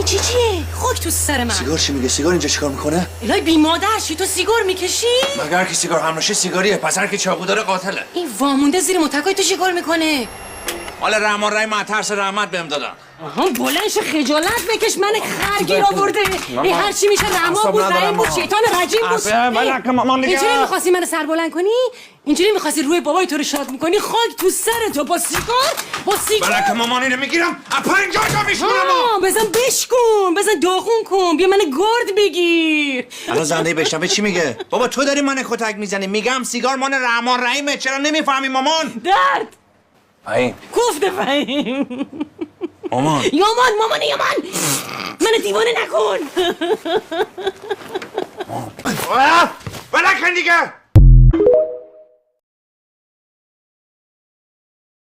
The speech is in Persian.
چیه خاک تو سر من. سیگار چی میگه؟ سیگار اینجا چیکار میکنه؟ الهی بی مادر چی تو سیگار میکشی؟ مگر که سیگار همراشه سیگاریه، پس هر کی چاقو داره قاتله. این وامونده زیر متکای تو چیکار میکنه؟ مال رحمان رحیم از ترس رحمت بهم دادن. آها بلندش خجالت بکش، من خرگیر آورده. این هر چی میشه رحمان بود، رحیم بود، شیطان رجیم بود. اینجوری می‌خواستی منو سر بلند کنی؟ اینجوری می‌خواستی روی بابای تو رو شاد می‌کنی؟ خاک تو سر تو با سیگار. بلکه مامان اینو میگیرم از 50 جا میشونم. بزن بشکن، بزن داغون کن، بیا من گرد بگیر. الان زنده بشنوه چی میگه؟ بابا تو داری من کتک میزنی. میگم سیگار مال رحمان رحیمه، چرا نمیفهمی مامان؟ درد فهیم گفته فهیم. مامان یامان من دیوانه نکن. بلکن دیگه.